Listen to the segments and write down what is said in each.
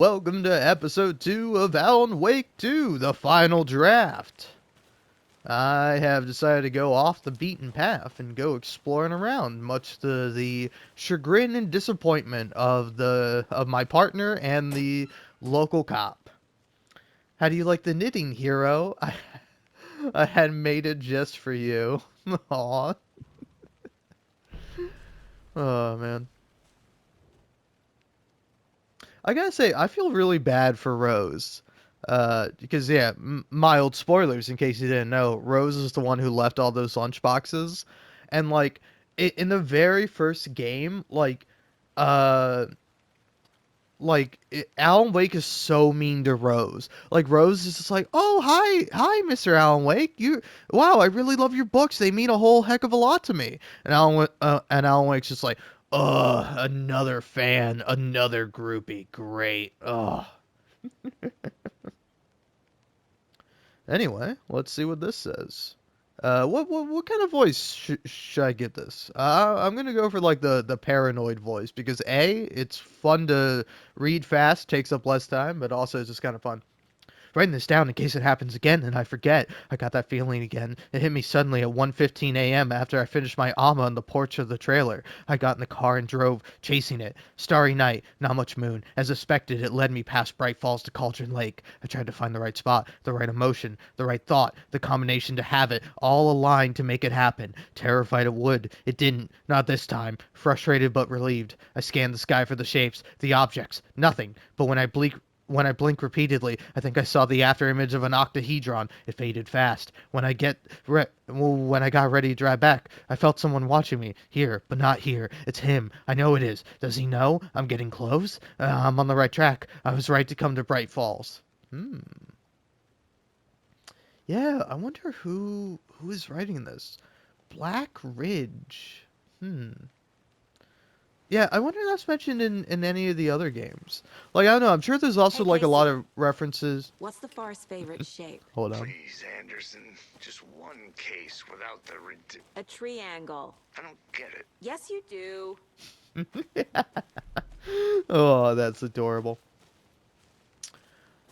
Welcome to episode 2 of Alan Wake 2, the final draft. I have decided to go off the beaten path and go exploring around, much to the chagrin and disappointment of my partner and the local cop. How do you like the knitting, hero? I had made it just for you. Aw. Oh, man. I gotta say, I feel really bad for Rose. Because, yeah, mild spoilers in case you didn't know, Rose is the one who left all those lunch boxes. And, like, in the very first game, uh, Alan Wake is so mean to Rose. Like, Rose is just like, oh, hi, Mr. Alan Wake. Wow, I really love your books. They mean a whole heck of a lot to me. And Alan Wake's just like, ugh, another fan, another groupie. Great. Ugh. Anyway, let's see what this says. What kind of voice should I get this? I'm gonna go for like the paranoid voice because it's fun to read fast, takes up less time, but also it's just kind of fun. Writing this down in case it happens again and I forget. I got that feeling again. It hit me suddenly at 1:15 a.m. after I finished my AMA on the porch of the trailer. I got in the car and drove, chasing it. Starry night, not much moon. As expected, it led me past Bright Falls to Cauldron Lake. I tried to find the right spot, the right emotion, the right thought, the combination to have it, all aligned to make it happen. Terrified it would. It didn't. Not this time. Frustrated but relieved. I scanned the sky for the shapes, the objects. Nothing. But when I blinked repeatedly, I think I saw the afterimage of an octahedron. It faded fast. When I got ready to drive back, I felt someone watching me. Here, but not here. It's him. I know it is. Does he know? I'm getting close. I'm on the right track. I was right to come to Bright Falls. Yeah, I wonder who is writing this. Black Ridge. Yeah, I wonder if that's mentioned in any of the other games. Like, I don't know, I'm sure there's also Hey, like a lot Casey, of references. what's the far's favorite shape? Hold on. Please, Anderson. Just one case without the A triangle. I don't get it. Yes, you do. Oh, that's adorable.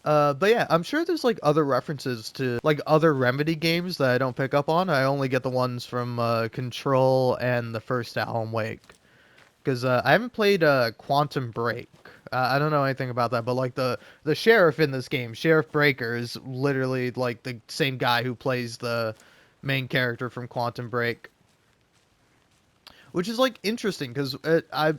But yeah, I'm sure there's like other references to like other Remedy games that I don't pick up on. I only get the ones from Control and the first Alan Wake. Because I haven't played Quantum Break. I don't know anything about that, but like the sheriff in this game, Sheriff Breaker, is literally like the same guy who plays the main character from Quantum Break, which is like interesting because I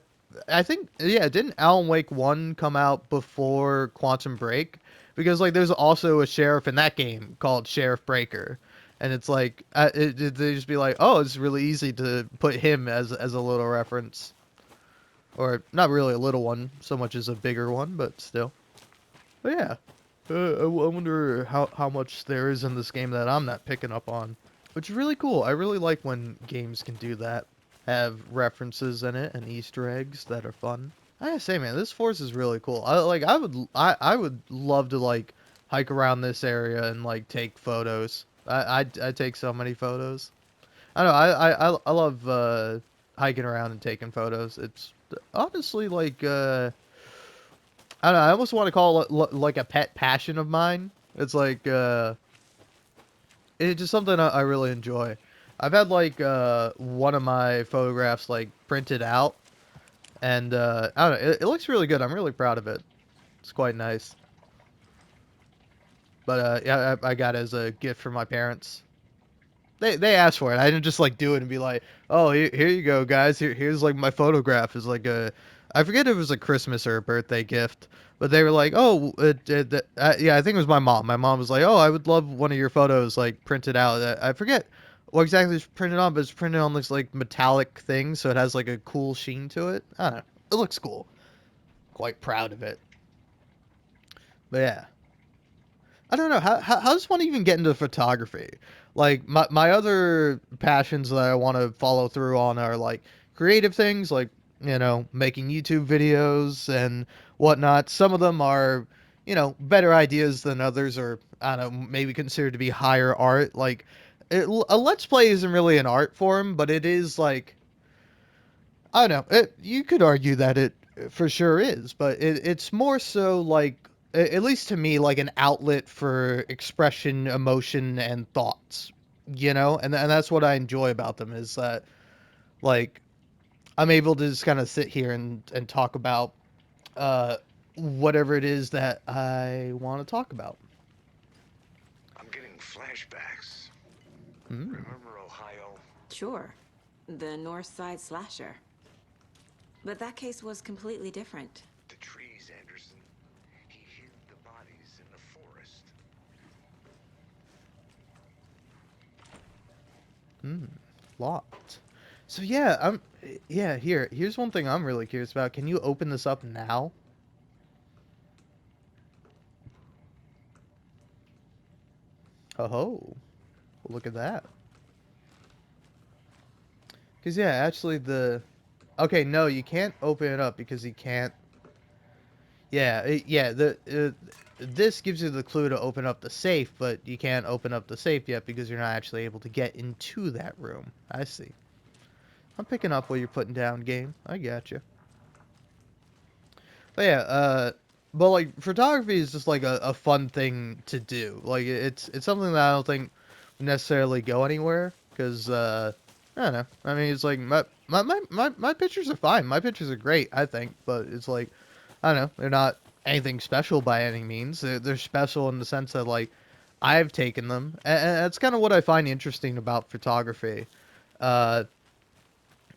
think, yeah, didn't Alan Wake 1 come out before Quantum Break? Because like there's also a sheriff in that game called Sheriff Breaker. And it's like they just be like, oh, it's really easy to put him as a little reference. Or not really a little one, so much as a bigger one, but still. But yeah, I wonder how much there is in this game that I'm not picking up on. Which is really cool. I really like when games can do that. Have references in it and Easter eggs that are fun. I gotta say, man, this forest is really cool. I would love to like hike around this area and like take photos. I take so many photos. I don't know. I love hiking around and taking photos. It's honestly like I don't know. I almost want to call it like a pet passion of mine. It's like it's just something I really enjoy. I've had like one of my photographs like printed out, and I don't know. It looks really good. I'm really proud of it. It's quite nice. But yeah, I got it as a gift from my parents. They asked for it. I didn't just like do it and be like, "Oh, here you go, guys. Here's like my photograph." Is like a, I forget if it was a Christmas or a birthday gift, but they were like, "Oh, yeah, I think it was my mom." My mom was like, "Oh, I would love one of your photos like printed out." I forget what exactly it's printed on, but it's printed on this like metallic thing, so it has like a cool sheen to it. I don't know. It looks cool. Quite proud of it. But yeah. I don't know how does one even get into photography? Like my other passions that I want to follow through on are like creative things, like making YouTube videos and whatnot. Some of them are better ideas than others, or I don't know, maybe considered to be higher art. Like a let's play isn't really an art form, but it is like I don't know. You could argue that for sure is, but it's more so like, at least to me, like an outlet for expression, emotion, and thoughts. And that's what I enjoy about them is that like I'm able to just kind of sit here and talk about uh, whatever it is that I want to talk about. I'm getting flashbacks. Mm. Remember Ohio? Sure. The North Side Slasher. But that case was completely different. The trees, Anderson. He hid the bodies in the forest. Mm. Locked. So yeah, yeah. Here's one thing I'm really curious about. Can you open this up now? Oh, look at that. Because yeah, actually the okay, no, you can't open it up because you can't. Yeah, yeah. This gives you the clue to open up the safe, but you can't open up the safe yet because you're not actually able to get into that room. I see. I'm picking up what you're putting down, game. I got you. But yeah, but like photography is just like a fun thing to do. Like it's something that I don't think would necessarily go anywhere because I don't know. I mean, it's like my pictures are fine. My pictures are great, I think, but it's like I don't know. They're not anything special by any means. They're special in the sense that like I've taken them, and that's kind of what I find interesting about photography. Uh,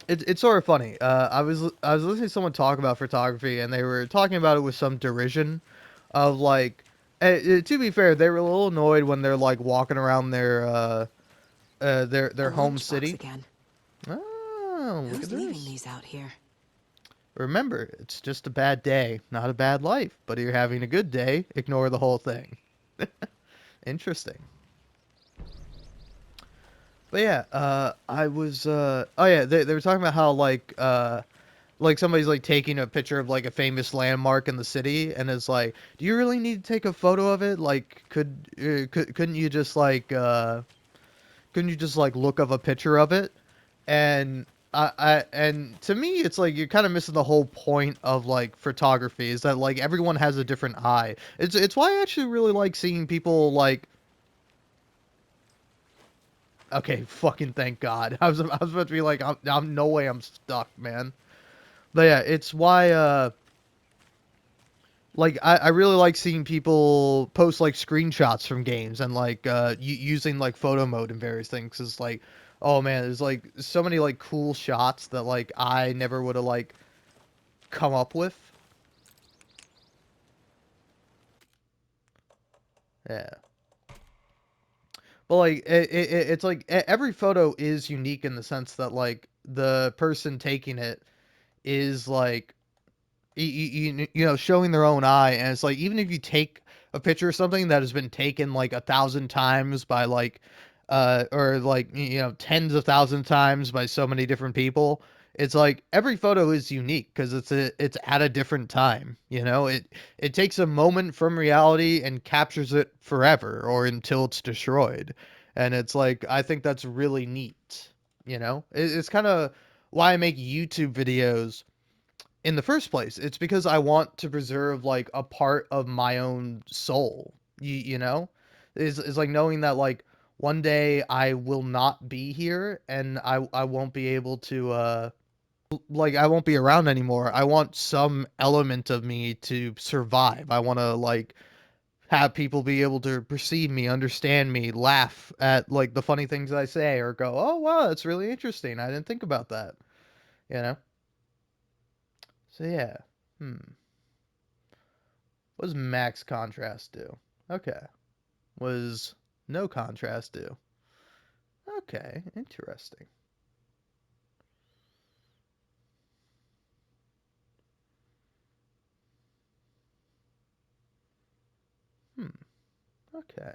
it's sort of funny. I was listening to someone talk about photography, and they were talking about it with some derision, of like. To be fair, they were a little annoyed when they're like walking around A their home lunchbox city. again. Oh, look at Who's leaving this! these out here? Remember, it's just a bad day, not a bad life. But if you're having a good day, ignore the whole thing. Interesting. But yeah, I was oh yeah, they were talking about how like somebody's like taking a picture of like a famous landmark in the city and it's like, do you really need to take a photo of it? Like couldn't you just couldn't you just like look up a picture of it? And and to me it's like you're kind of missing the whole point of like photography is that like everyone has a different eye. It's why I actually really like seeing people like okay, fucking thank God. I was about to be like I'm no way I'm stuck, man. But yeah, it's why like I really like seeing people post like screenshots from games and like using like photo mode and various things. It's like, oh man, there's like so many like cool shots that like I never would have like come up with. Yeah, but like it's like every photo is unique in the sense that like the person taking it is like showing their own eye, and it's like even if you take a picture of something that has been taken like 1,000 times by like or like tens of thousands of times by so many different people, it's like every photo is unique because it's at a different time. It takes a moment from reality and captures it forever or until it's destroyed. And it's like I think that's really neat. It's kind of why I make YouTube videos in the first place. It's because I want to preserve like a part of my own soul. You know, is like knowing that like one day I will not be here and I won't be able to like I won't be around anymore. I want some element of me to survive. I want to like have people be able to perceive me, understand me, laugh at like the funny things I say or go, "Oh wow, that's really interesting. I didn't think about that." You know? So yeah. Hmm. What does max contrast do? Okay. Was no contrast do? Okay, interesting. Hmm. Okay.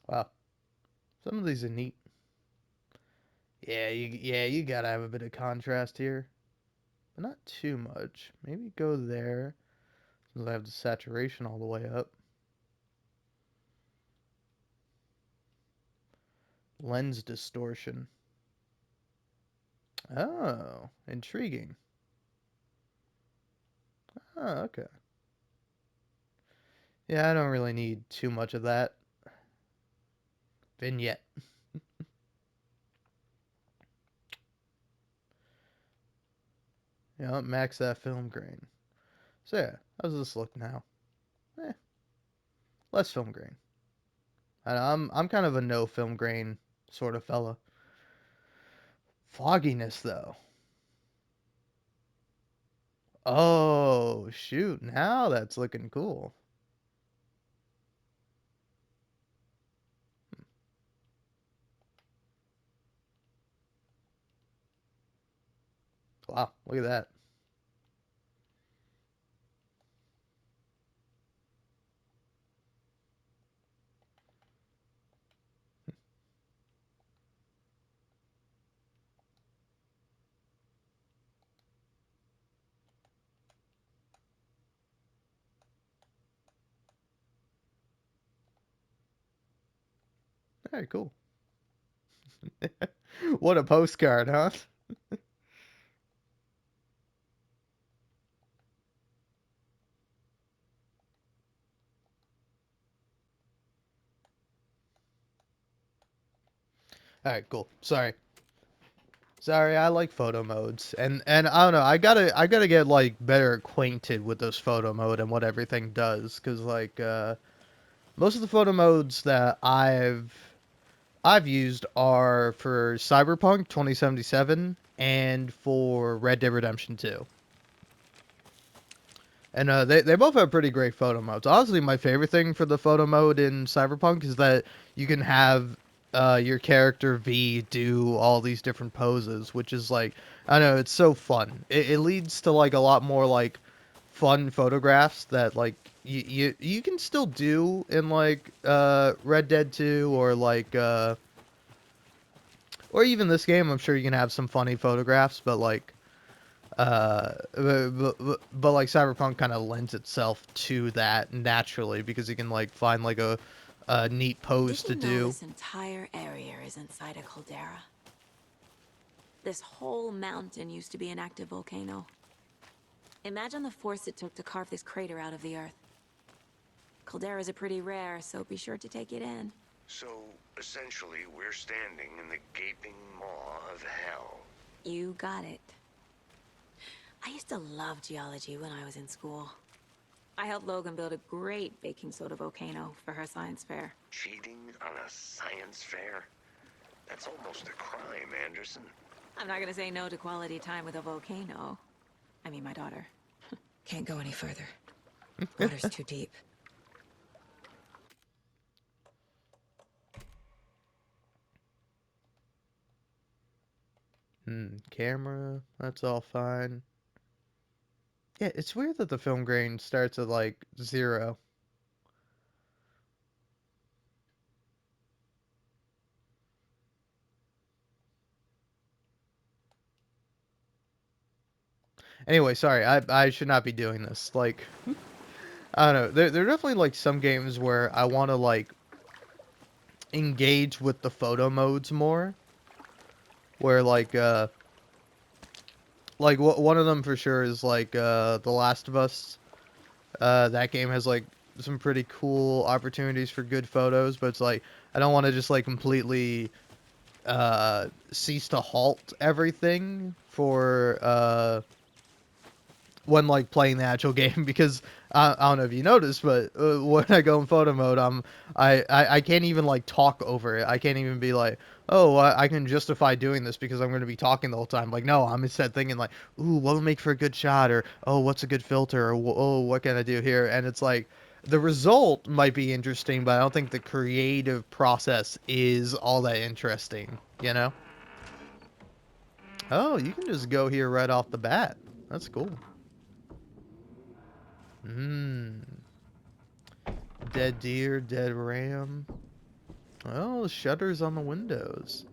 Wow. Some of these are neat. Yeah, you gotta have a bit of contrast here, but not too much. Maybe go there since I have the saturation all the way up. Lens distortion. Oh, intriguing. Oh, okay. Yeah, I don't really need too much of that. Vignette. Max that film grain. So yeah, how's this look now? Eh, less film grain. I'm kind of a no film grain sort of fella. Fogginess though. Oh shoot, now that's looking cool. Wow, look at that. Very cool. What a postcard, huh? All right, cool. Sorry, I like photo modes, and I don't know. I gotta get like better acquainted with this photo mode and what everything does, cause like most of the photo modes that I've used are for Cyberpunk 2077 and for Red Dead Redemption 2. And they both have pretty great photo modes. Honestly, my favorite thing for the photo mode in Cyberpunk is that you can have your character V do all these different poses, which is like, I don't know, it's so fun. It leads to like a lot more like fun photographs that like you can still do in like Red Dead 2 or like or even this game. I'm sure you can have some funny photographs, but like but like Cyberpunk kind of lends itself to that naturally because you can like find like a neat pose Did you to know do. this entire area is inside a caldera? This whole mountain used to be an active volcano. Imagine the force it took to carve this crater out of the earth. Calderas are pretty rare, so be sure to take it in. So, essentially, we're standing in the gaping maw of hell. You got it. I used to love geology when I was in school. I helped Logan build a great baking soda volcano for her science fair. Cheating on a science fair? That's almost a crime, Anderson. I'm not gonna say no to quality time with a volcano. I mean, my daughter. Can't go any further. Water's too deep. Camera, that's all fine. Yeah, it's weird that the film grain starts at like 0. Anyway, sorry, I should not be doing this. Like, I don't know. There are definitely like some games where I want to like engage with the photo modes more. Where one of them for sure is like The Last of Us. That game has like some pretty cool opportunities for good photos, but it's like I don't want to just like completely cease to halt everything for when like playing the actual game because I don't know if you noticed, but when I go in photo mode, I can't even like talk over it. I can't even be like, oh, I can justify doing this because I'm going to be talking the whole time. Like, no, I'm instead thinking like, ooh, what will make for a good shot, or oh, what's a good filter, or oh, what can I do here? And it's like the result might be interesting, but I don't think the creative process is all that interesting. You know? Oh, you can just go here right off the bat. That's cool. Hmm. Dead deer, dead ram. Oh, shutters on the windows.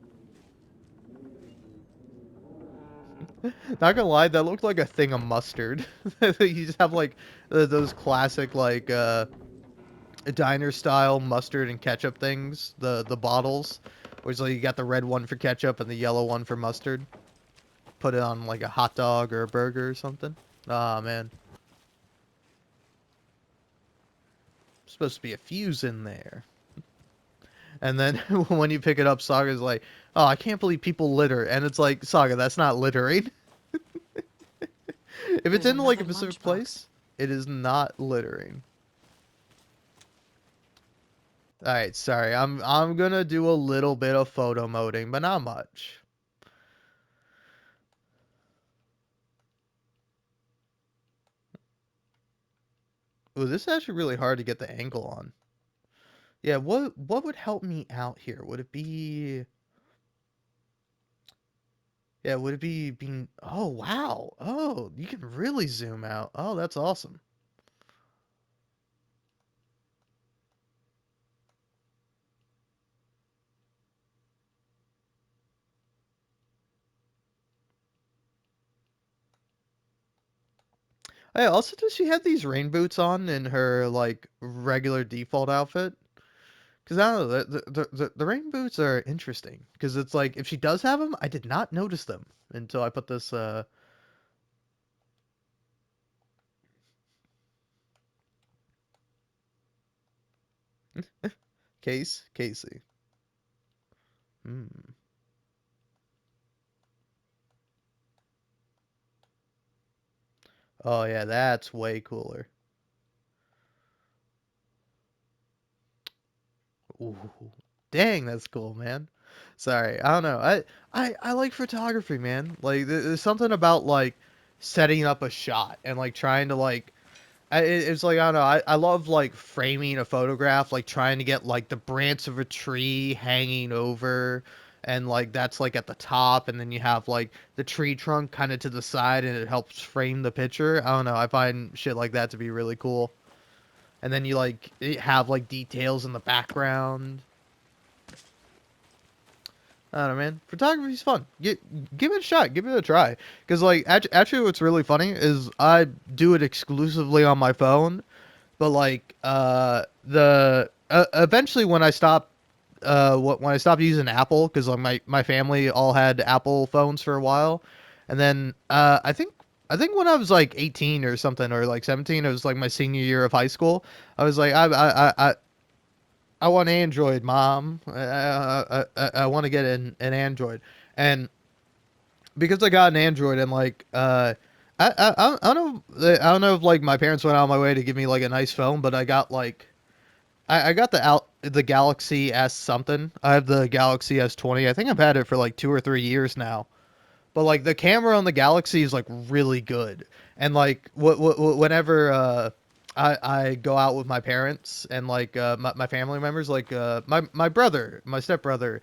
Not gonna lie, that looked like a thing of mustard. You just have like those classic like diner style mustard and ketchup things. The bottles, where it's like you got the red one for ketchup and the yellow one for mustard. put it on like a hot dog or a burger or something. Ah, man. Supposed to be a fuse in there. And then when you pick it up, Saga's like, "Oh, I can't believe people litter." And it's like, Saga, that's not littering. If it's There's in like a another specific lunchbox. place, it is not littering. All right, sorry. I'm gonna do a little bit of photo moding, but not much. Ooh, this is actually really hard to get the angle on. Yeah, what would help me out here? Would it be Yeah, would it be being Oh, wow. Oh, you can really zoom out. Oh, that's awesome. Hey, also does she have these rain boots on in her like regular default outfit? Because I don't know, the rain boots are interesting. Because it's like if she does have them, I did not notice them until I put this Casey. Hmm. Oh yeah, that's way cooler. Ooh, dang, that's cool, man. Sorry, I don't know. I like photography, man. Like there's something about like setting up a shot and like trying to like it's like I don't know. I love like framing a photograph, like trying to get like the branch of a tree hanging over, and like that's like at the top, and then you have like the tree trunk kind of to the side, and it helps frame the picture. I don't know. I find shit like that to be really cool. And then you like have like details in the background. I don't know, man. Photography's fun. Give it a shot. Give it a try. Because like actually, what's really funny is I do it exclusively on my phone. But like the eventually when I stopped when I stopped using Apple, because like my family all had Apple phones for a while, and then I think when I was like 18 or something, or like 17, it was like my senior year of high school. I was like I want Android, mom. I want to get an Android, and because I got an Android and like I don't know if like my parents went out of my way to give me like a nice phone, but I got like I got the Galaxy S something. I have the Galaxy S20. I think I've had it for like 2 or 3 years now. But like the camera on the Galaxy is like really good, and like whenever I go out with my parents and like my family members, like my brother, my stepbrother,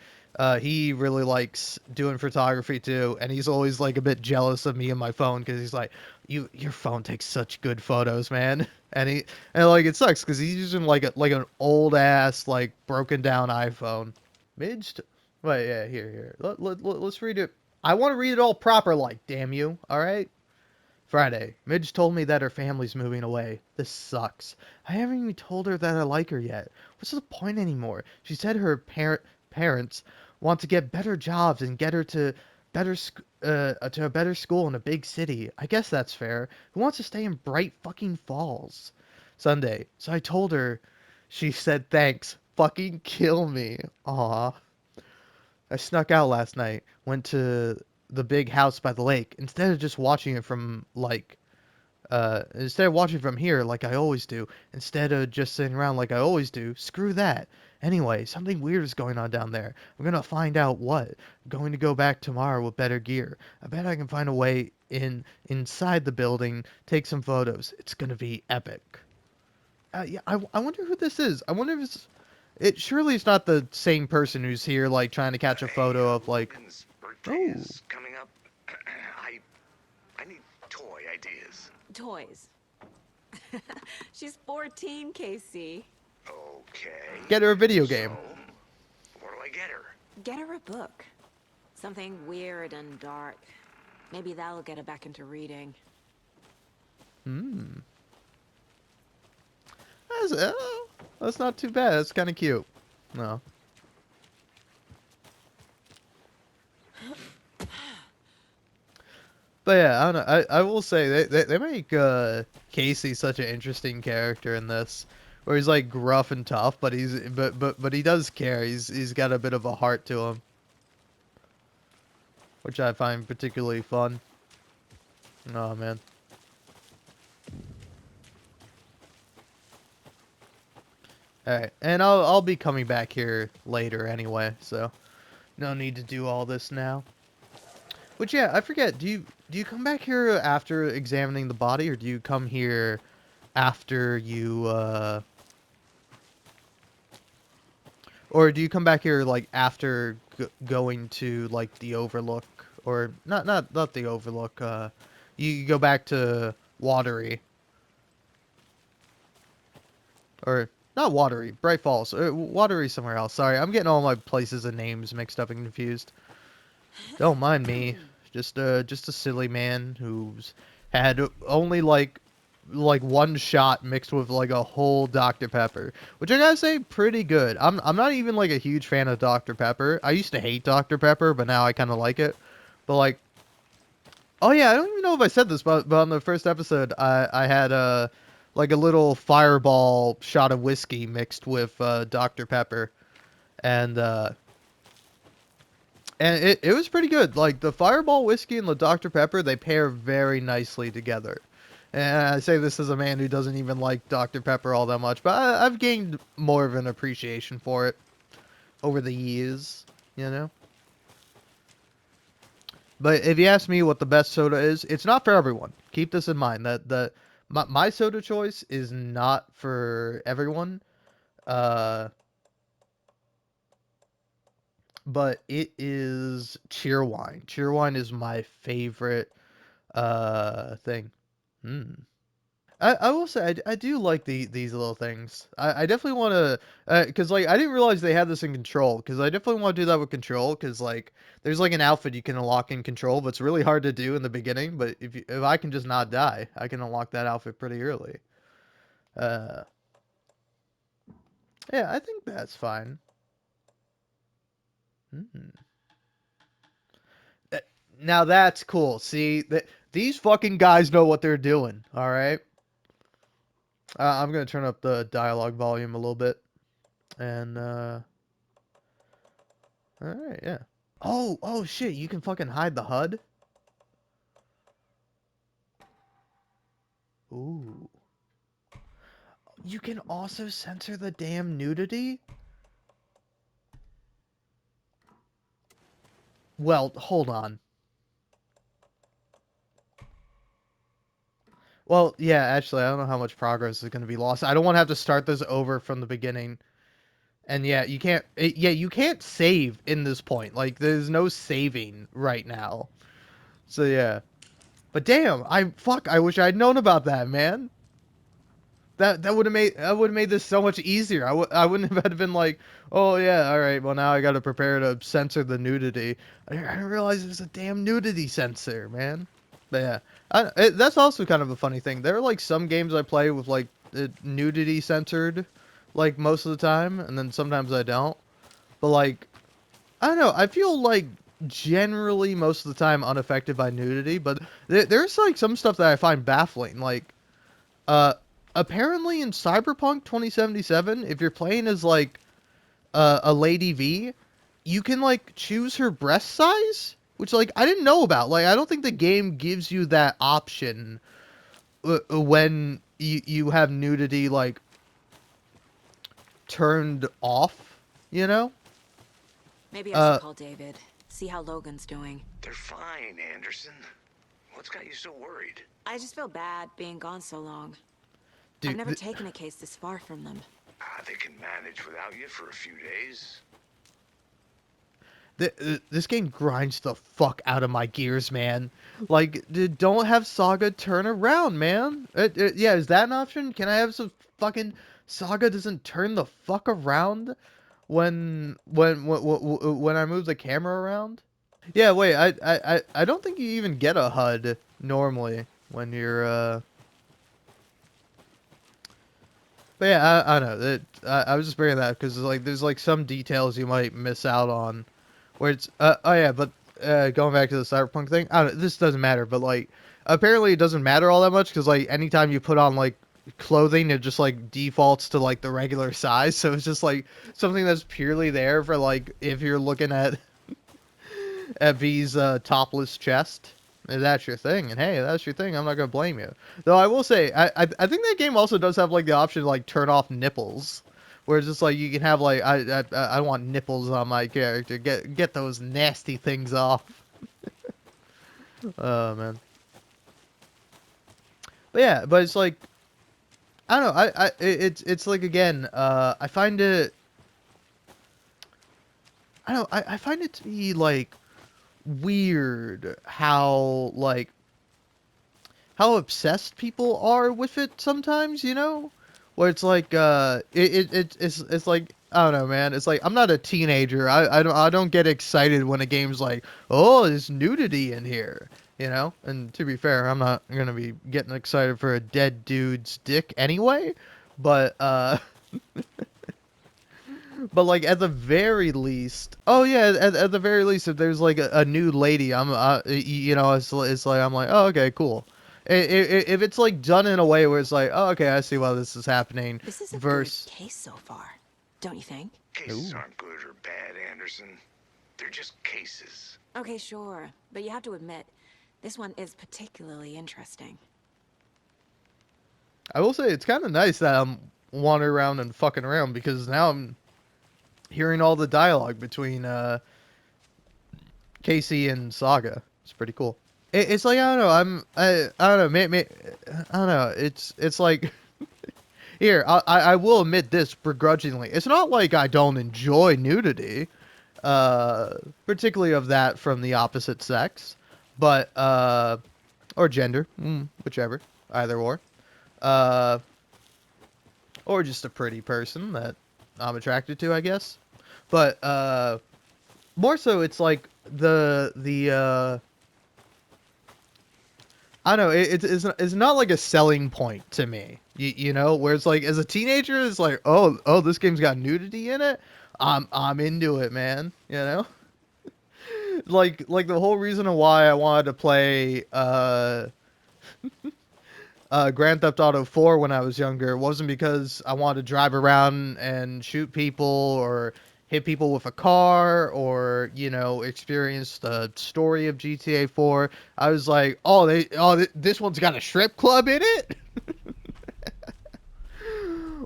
he really likes doing photography too, and he's always like a bit jealous of me and my phone because he's like, your phone takes such good photos, man. And like it sucks because he's using like an old ass like broken down iPhone. Midge, wait, yeah, here. Let's read it. I want to read it all proper, like, damn you, alright? Friday. Midge told me that her family's moving away. This sucks. I haven't even told her that I like her yet. What's the point anymore? She said her parents want to get better jobs and get her to to a better school in a big city. I guess that's fair. Who wants to stay in Bright fucking Falls? Sunday. So I told her. She said thanks. Fucking kill me. Aw. I snuck out last night, went to the big house by the lake, instead of just watching it from instead of watching from here like I always do, instead of just sitting around like I always do, screw that. Anyway, something weird is going on down there. I'm gonna find out what. I'm going to go back tomorrow with better gear. I bet I can find a way inside the building, take some photos. It's gonna be epic. Yeah, I wonder who this is. I wonder if it surely it's not the same person who's here like trying to catch a Hey, photo of like Logan's birthday oh is coming up. I need toy ideas. Toys. She's 14, Casey. Okay. get her a video So, game. what do I get her? Get her a book. Something weird and dark. Maybe that'll get her back into reading. Hmm. That's not too bad. That's kind of cute. No. But yeah, I don't know. I will say they make Casey such an interesting character in this, where he's like gruff and tough, but but he does care. He's got a bit of a heart to him, which I find particularly fun. Oh man. All right, and I'll be coming back here later anyway, so no need to do all this now. Which yeah, I forget. Do you come back here after examining the body, or do you come here after you or do you come back here like after going to like the Overlook, or not the Overlook? You go back to Watery, or not Watery, Bright Falls, Watery somewhere else. Sorry, I'm getting all my places and names mixed up and confused. Don't mind me. Just a silly man who's had only like one shot mixed with like a whole Dr. Pepper, which I gotta say pretty good. I'm not even like a huge fan of Dr. Pepper. I used to hate Dr. Pepper, but now I kind of like it. But like, oh yeah, I don't even know if I said this, but on the first episode, I had like a little fireball shot of whiskey mixed with Dr. Pepper, and it was pretty good. Like the Fireball whiskey and the Dr. Pepper, they pair very nicely together. And I say this as a man who doesn't even like Dr. Pepper all that much, but I've gained more of an appreciation for it over the years, you know? But if you ask me what the best soda is, it's not for everyone. Keep this in mind that my soda choice is not for everyone. Uh, but it is Cheerwine. Cheerwine is my favorite thing. Hmm. I will say I do like these little things. I definitely want to because like I didn't realize they had this in Control, because I definitely want to do that with Control, because like there's like an outfit you can unlock in Control, but it's really hard to do in the beginning. But if I can just not die, I can unlock that outfit pretty early. Uh, yeah, I think that's fine. Hmm. Uh, Now that's cool. See that these fucking guys know what they're doing. All right. I'm gonna turn up the dialogue volume a little bit, and all right, yeah. Oh shit, you can fucking hide the HUD? Ooh. You can also censor the damn nudity? Well, hold on. Well, yeah, actually, I don't know how much progress is going to be lost. I don't want to have to start this over from the beginning. And yeah, you can't you can't save in this point. Like there's no saving right now. So yeah. But damn, I wish I'd known about that, man. That would have made this so much easier. I wouldn't have had been like, oh yeah, all right, well now I got to prepare to censor the nudity. I didn't realize there's a damn nudity censor, man. But yeah, that's also kind of a funny thing. There are like some games I play with like nudity censored, like most of the time, and then sometimes I don't. But like, I don't know. I feel like generally most of the time unaffected by nudity, but there's like some stuff that I find baffling, like. Uh, Apparently in Cyberpunk 2077, if you're playing as like a Lady V, you can like choose her breast size, which like I didn't know about. Like I don't think the game gives you that option when you have nudity like turned off, you know? Maybe I should Uh, call David, see how Logan's doing. They're fine, Anderson. What's got you so worried? I just feel bad being gone so long. I've dude, never taken a case this far from them. They can manage without you for a few days. this game grinds the fuck out of my gears, man. Like, don't have Saga turn around, man. Yeah, is that an option? Can I have some fucking Saga doesn't turn the fuck around when I move the camera around? Yeah, wait, I don't think you even get a HUD normally when you're But yeah, I don't know. I was just bringing that because like there's like some details you might miss out on, where it's oh yeah, but going back to the cyberpunk thing, I don't, this doesn't matter, but like apparently it doesn't matter all that much because like anytime you put on like clothing, it just like defaults to like the regular size. So it's just like something that's purely there for like if you're looking at V's topless chest. If that's your thing, and hey, that's your thing, I'm not gonna blame you. Though I will say, I think that game also does have like the option to like turn off nipples, where it's just like you can have like I want nipples on my character, get those nasty things off. Oh man, but yeah, but it's like I don't know, it's like again, I find it, I don't know, I find it to be like weird how obsessed people are with it sometimes, you know? Where it's like it's like I don't know, man. It's like I'm not a teenager. I don't get excited when a game's like, "Oh, there's nudity in here." You know? And to be fair, I'm not going to be getting excited for a dead dude's dick anyway, but but like at the very least, oh yeah, at the very least, if there's like a nude lady, you know, it's like I'm like, oh okay, cool. If it's like done in a way where it's like, oh okay, I see why this is happening. This is a good Verse, case so far, don't you think? Cases ooh, aren't good or bad, Anderson. They're just cases. Okay, sure. But you have to admit, this one is particularly interesting. I will say it's kind of nice that I'm wandering around and fucking around because now I'm hearing all the dialogue between Casey and Saga. It's pretty cool. It's like I don't know. I don't know. I don't know. It's like here. I will admit this begrudgingly. It's not like I don't enjoy nudity, particularly of that from the opposite sex, but or gender, whichever, either uh, or just a pretty person that I'm attracted to, I guess. But more so, it's like the I don't know. It's not like a selling point to me. You know, where it's like as a teenager, it's like, oh, this game's got nudity in it. I'm into it, man. You know, like the whole reason why I wanted to play Grand Theft Auto 4 when I was younger wasn't because I wanted to drive around and shoot people or hit people with a car or you know experience the story of GTA 4. I was like, this one's got a strip club in it,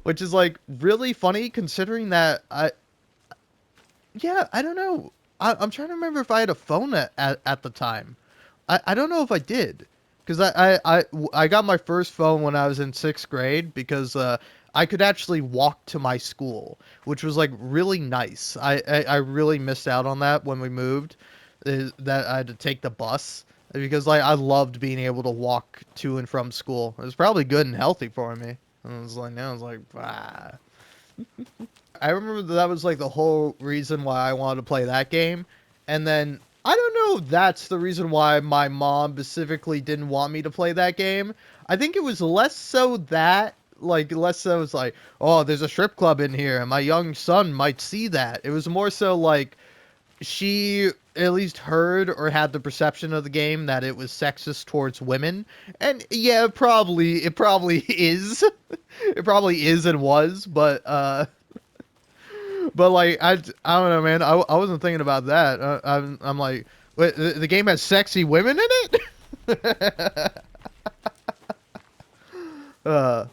which is like really funny considering that I don't know. I'm trying to remember if I had a phone at the time. I don't know if I did. Because I got my first phone when I was in sixth grade because I could actually walk to my school, which was like really nice. I really missed out on that when we moved, that I had to take the bus because like I loved being able to walk to and from school. It was probably good and healthy for me. And I was like, now I was like, ah. I remember that was like the whole reason why I wanted to play that game. And then I don't know if that's the reason why my mom specifically didn't want me to play that game. I think it was less so that like less so it's like, oh, there's a strip club in here and my young son might see that. It was more so like she at least heard or had the perception of the game that it was sexist towards women. And yeah, it probably is. It probably is and was, but like I don't know, man. I wasn't thinking about that. I'm like, wait, the game has sexy women in it. uh,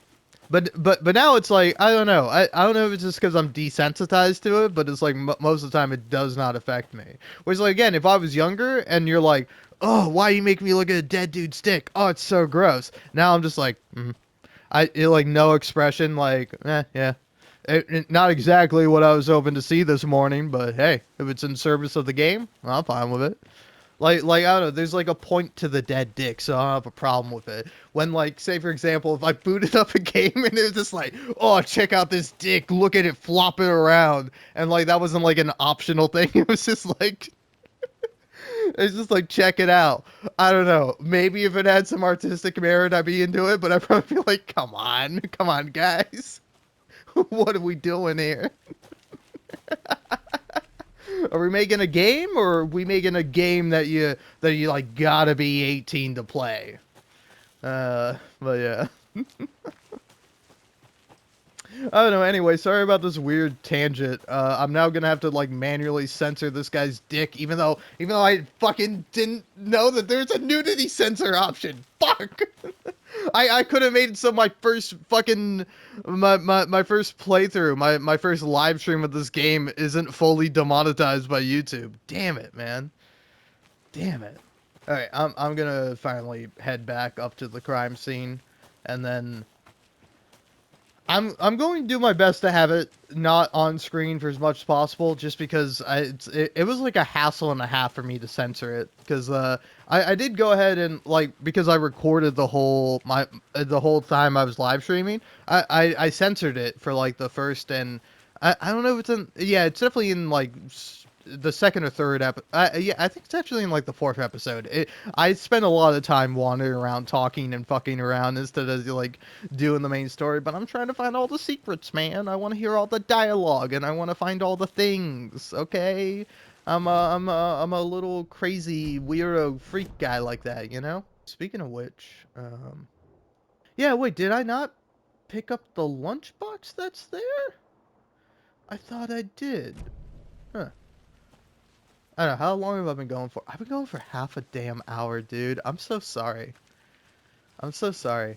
but now it's like I don't know. I don't know if it's just because I'm desensitized to it, but it's like most of the time it does not affect me. Whereas like again, if I was younger and you're like, oh, why you make me look at a dead dude's dick? Oh, it's so gross. Now I'm just like, like no expression, like, yeah. Not exactly what I was hoping to see this morning, but hey, if it's in service of the game, I'm fine with it. Like I don't know, there's like a point to the dead dick, so I don't have a problem with it. When like, say for example, if I booted up a game and it was just like, oh, check out this dick, look at it flopping around, and like that wasn't like an optional thing, it was just like, it's just like check it out. I don't know, maybe if it had some artistic merit, I'd be into it, but I'd probably be like, come on, guys. What are we doing here? Are we making a game, or are we making a game that you like gotta be 18 to play? But yeah. I don't know. Anyway, sorry about this weird tangent. I'm now gonna have to like manually censor this guy's dick, even though I fucking didn't know that there's a nudity censor option. Fuck. I could have made it so my first fucking my first playthrough, my first live stream of this game isn't fully demonetized by YouTube. Damn it, man. Damn it. All right, I'm gonna finally head back up to the crime scene, and then I'm going to do my best to have it not on screen for as much as possible, just because it was like a hassle and a half for me to censor it, because I did go ahead and like, because I recorded the whole time I was live streaming, I censored it for like the first, and I don't know if it's in, yeah, it's definitely in like the second or third yeah, I think it's actually in like the fourth episode. I spent a lot of time wandering around talking and fucking around instead of like doing the main story, but I'm trying to find all the secrets, man. I want to hear all the dialogue, and I want to find all the things. Okay, I'm a little crazy weirdo freak guy like that, you know. Speaking of which, yeah, wait, did I not pick up the lunchbox that's there? I thought I did. Huh. I don't know, how long have I been going for? I've been going for half a damn hour, dude. I'm so sorry. I'm so sorry.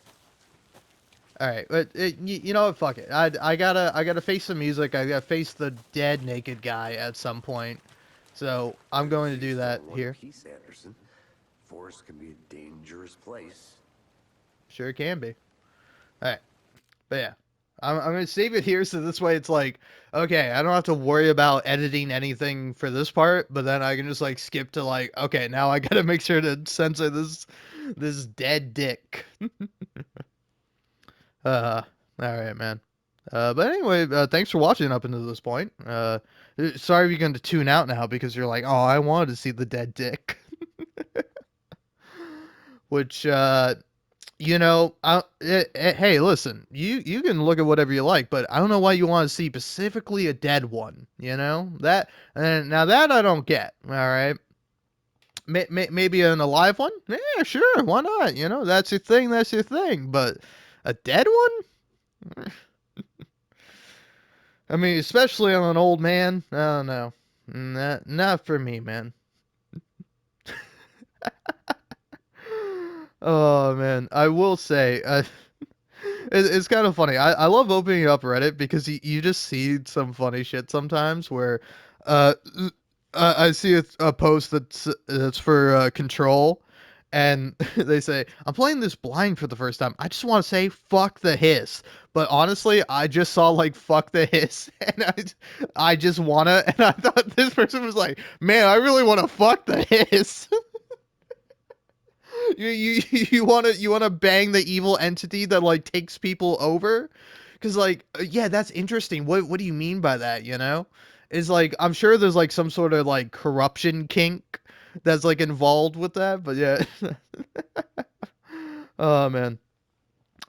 All right, but you know what? Fuck it. I gotta face the music. I gotta face the dead naked guy at some point. So I'm going to do that One here. piece, Anderson. Forest can be a dangerous place. Sure can be. All right, but yeah, I'm gonna save it here so this way it's like, okay, I don't have to worry about editing anything for this part, but then I can just like skip to like, okay, now I gotta make sure to censor this dead dick. All right, man. But anyway, thanks for watching up until this point. Sorry if you're going to tune out now because you're like, oh, I wanted to see the dead dick. Which, hey, listen, you can look at whatever you like, but I don't know why you want to see specifically a dead one. You know that, and now that I don't get. All right, maybe an alive one. Yeah, sure, why not? You know, that's your thing. That's your thing. But a dead one? I mean, especially on an old man. I don't know. Not for me, man. Oh man, I will say, it's kind of funny. I love opening up Reddit because you just see some funny shit sometimes where, uh, I see a post that's for Control, and they say, "I'm playing this blind for the first time. I just want to say fuck the hiss." But honestly, I just saw like fuck the hiss, and I just wanna, and I thought this person was like, "Man, I really want to fuck the hiss." You wanna bang the evil entity that like takes people over? Because like yeah, that's interesting. What do you mean by that? You know, is like I'm sure there's like some sort of like corruption kink that's like involved with that. But yeah, oh man.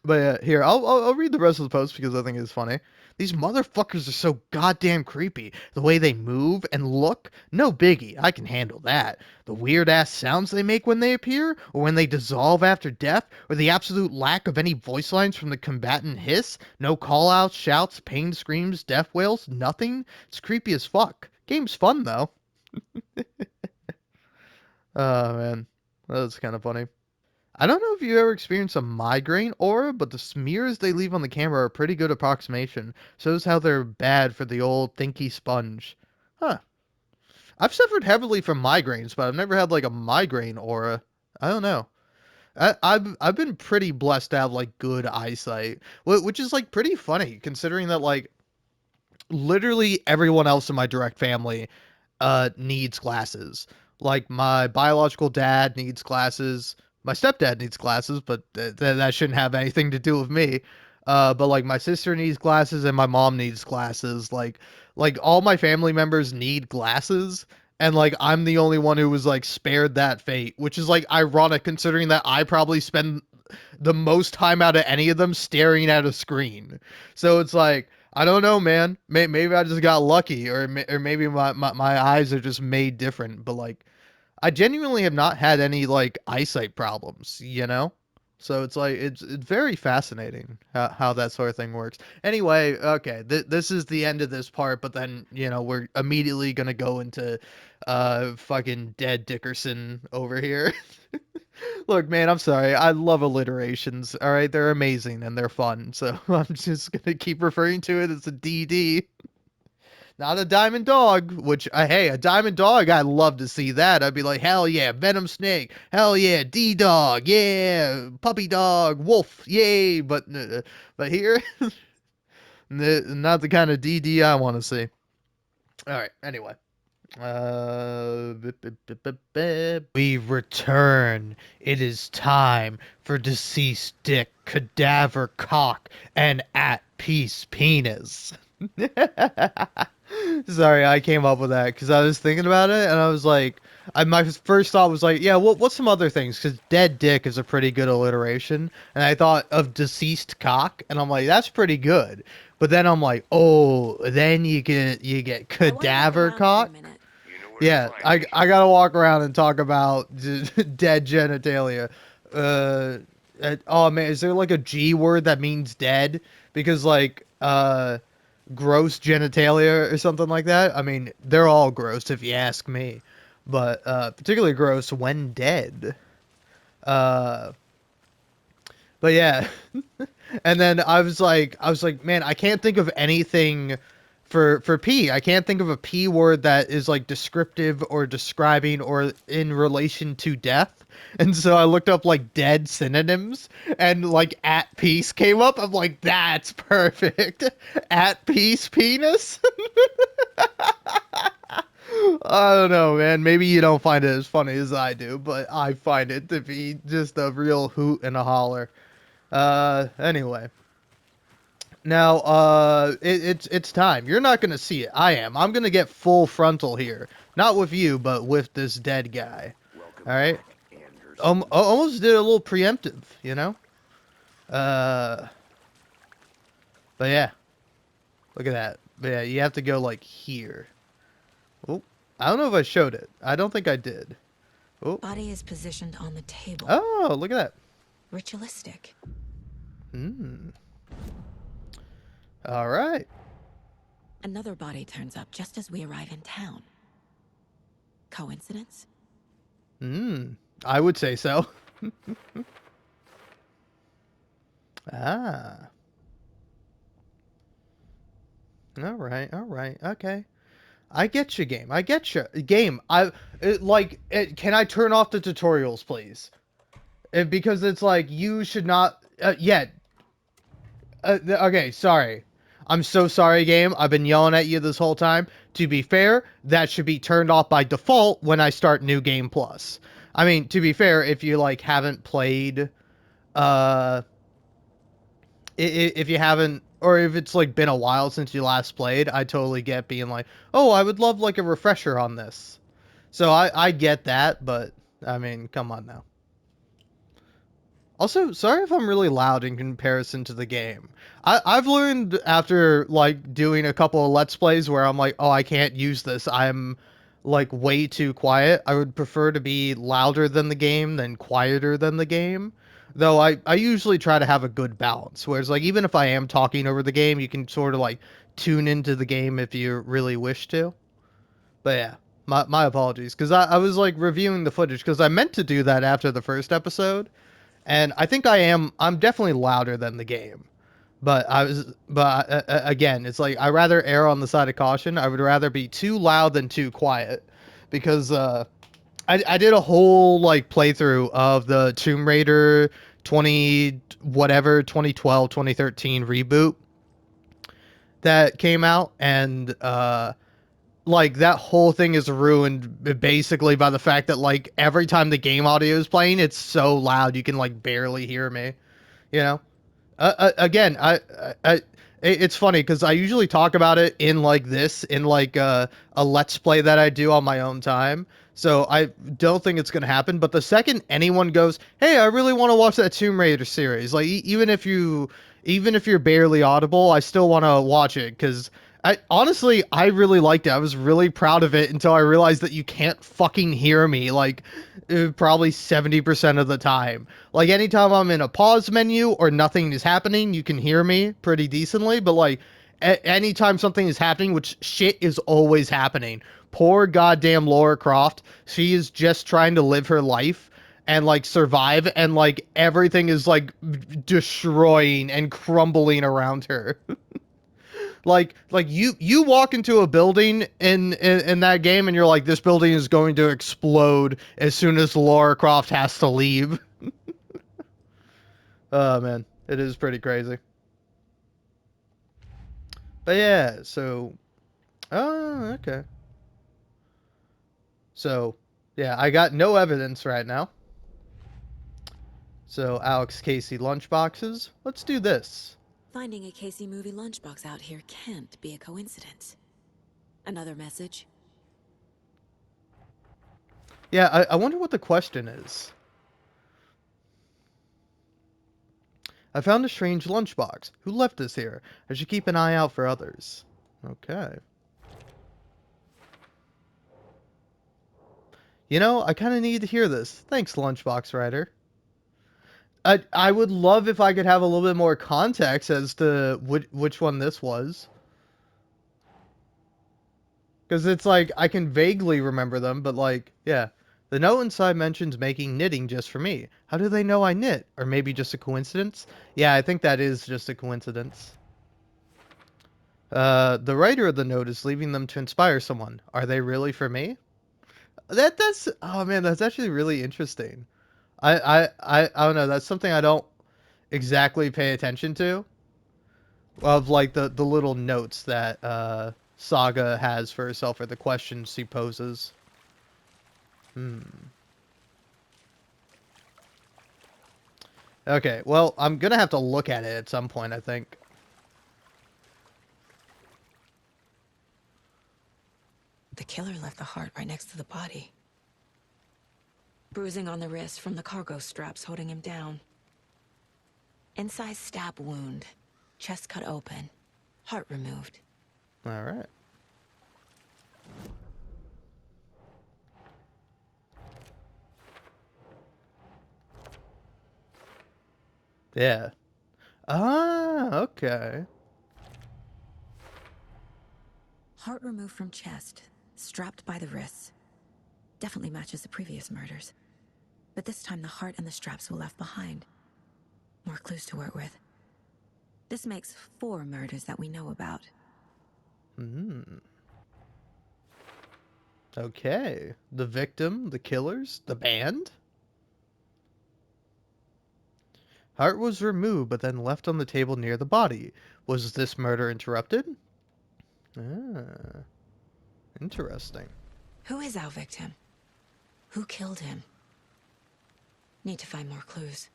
But yeah, here I'll read the rest of the post because I think it's funny. These motherfuckers are so goddamn creepy. The way they move and look, no biggie. I can handle that. The weird ass sounds they make when they appear, or when they dissolve after death, or the absolute lack of any voice lines from the combatant hiss, no call outs, shouts, pain screams, death wails, nothing. It's creepy as fuck. Game's fun though. Oh man, that was kind of funny. I don't know if you ever experienced a migraine aura, but the smears they leave on the camera are a pretty good approximation. Shows how they're bad for the old thinky sponge. Huh. I've suffered heavily from migraines, but I've never had like a migraine aura. I don't know. I've been pretty blessed to have like good eyesight, which is like pretty funny considering that like literally everyone else in my direct family needs glasses. Like my biological dad needs glasses. My stepdad needs glasses, but that shouldn't have anything to do with me. But like my sister needs glasses and my mom needs glasses. Like all my family members need glasses, and like I'm the only one who was like spared that fate, which is like ironic considering that I probably spend the most time out of any of them staring at a screen. So it's like I don't know, man. Maybe I just got lucky, or maybe my eyes are just made different. But like, I genuinely have not had any like eyesight problems, you know? So it's like it's very fascinating how that sort of thing works. Anyway, okay, this is the end of this part, but then, we're immediately gonna go into fucking dead Dickerson over here. Look, man, I'm sorry. I love alliterations. All right, they're amazing and they're fun. So I'm just gonna keep referring to it as a DD. Not a diamond dog, which, hey, a diamond dog, I'd love to see that. I'd be like, hell yeah, venom snake, hell yeah, D dog, yeah, puppy dog, wolf, yay. But here, not the kind of DD I want to see. All right, anyway. We return. It is time for deceased dick, cadaver cock, and at peace penis. Sorry, I came up with that because I was thinking about it and I was like, my first thought was like, yeah, what's some other things? Because dead dick is a pretty good alliteration, and I thought of deceased cock, and I'm like, that's pretty good. But then I'm like, oh, then you get I want to walk cadaver around for a cock. minute. You know where to Yeah, find I me. I gotta walk around and talk about dead genitalia. Oh man, is there like a G word that means dead? Because like gross genitalia or something like that. I mean, they're all gross if you ask me, but particularly gross when dead. Uh, but yeah, and then I was like, man, I can't think of anything for P. I can't think of a P word that is like descriptive or describing or in relation to death. And so I looked up like dead synonyms and like at peace came up. I'm like, that's perfect. At peace penis? I don't know, man. Maybe you don't find it as funny as I do, but I find it to be just a real hoot and a holler. Anyway. Now, it's time. You're not gonna see it. I am. I'm gonna get full frontal here. Not with you, but with this dead guy. Welcome All right. back, Anderson. Almost did a little preemptive, you know. Uh, but yeah, look at that. But yeah, you have to go like here. Oh, I don't know if I showed it. I don't think I did. Oh, Body is positioned on the table. oh, look at that. Ritualistic. Hmm. All right. Another body turns up just as we arrive in town. Coincidence? Hmm. I would say so. Ah. All right. All right. Okay. I get you, game. I get you, game. Can I turn off the tutorials, please? Because it's like you should not. Yeah. Okay. Sorry. I'm so sorry, game. I've been yelling at you this whole time. To be fair, that should be turned off by default when I start New Game Plus. I mean, to be fair, if you like haven't played, uh, if you haven't, or if it's like been a while since you last played, I totally get being like, oh, I would love like a refresher on this. So I get that, but I mean, come on now. Also, sorry if I'm really loud in comparison to the game. I've learned after like doing a couple of let's plays where I'm like, oh, I can't use this. I'm like way too quiet. I would prefer to be louder than the game than quieter than the game. Though I usually try to have a good balance. Whereas like even if I am talking over the game, you can sort of like tune into the game if you really wish to. But yeah, my apologies because I was like reviewing the footage because I meant to do that after the first episode, and I think I'm definitely louder than the game. But again, it's like I rather err on the side of caution. I would rather be too loud than too quiet, because I did a whole like playthrough of the Tomb Raider 20 whatever 2012 2013 reboot that came out, and like that whole thing is ruined basically by the fact that like every time the game audio is playing, it's so loud you can like barely hear me. You know. Again, I It's funny because I usually talk about it in like this, in like a let's play that I do on my own time. So I don't think it's gonna happen. But the second anyone goes, "Hey, I really want to watch that Tomb Raider series," like even if you're barely audible, I still want to watch it because I honestly I really liked it. I was really proud of it until I realized that you can't fucking hear me like probably 70% of the time. Like anytime I'm in a pause menu or nothing is happening, you can hear me pretty decently. But like anytime something is happening, which shit is always happening. Poor goddamn Laura Croft. She is just trying to live her life and like survive, and like everything is like destroying and crumbling around her. Like you walk into a building in that game and you're like, this building is going to explode as soon as Lara Croft has to leave. Oh man, it is pretty crazy. But yeah, so okay. So yeah, I got no evidence right now. So Alex Casey lunchboxes. Let's do this. Finding a Casey movie lunchbox out here can't be a coincidence. Another message? Yeah, I wonder what the question is. I found a strange lunchbox. Who left this here? I should keep an eye out for others. Okay. You know, I kind of need to hear this. Thanks, Lunchbox Writer. I would love if I could have a little bit more context as to which one this was. Because it's like, I can vaguely remember them, but like, yeah. The note inside mentions making knitting just for me. How do they know I knit? Or maybe just a coincidence? Yeah, I think that is just a coincidence. The writer of the note is leaving them to inspire someone. Are they really for me? That's oh man, that's actually really interesting. I don't know. That's something I don't exactly pay attention to. Of like the little notes that Saga has for herself or the questions she poses. Hmm. Okay. Well, I'm gonna have to look at it at some point, I think. The killer left the heart right next to the body. Bruising on the wrist from the cargo straps holding him down. Inside stab wound. Chest cut open. Heart removed. All right. Yeah. Ah. Okay. Heart removed from chest. Strapped by the wrists. Definitely matches the previous murders. But this time the heart and the straps were left behind. More clues to work with. This makes 4 murders that we know about. Hmm. Okay. The victim, the killers, the band. Heart was removed, but then left on the table near the body. Was this murder interrupted? Ah, interesting. Who is our victim? Who killed him? Need to find more clues.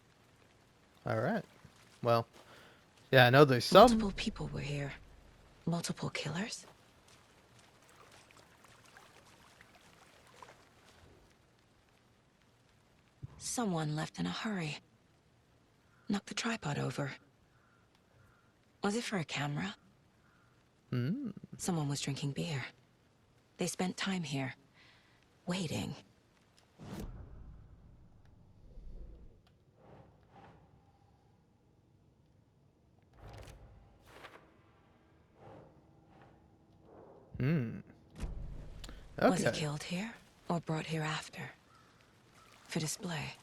All right. Well, yeah, I know there's some. Multiple people were here. Multiple killers? Someone left in a hurry. Knocked the tripod over. Was it for a camera? Hmm. Someone was drinking beer. They spent time here. Waiting. Hmm. Was he Okay. killed here? Or brought here after? For display?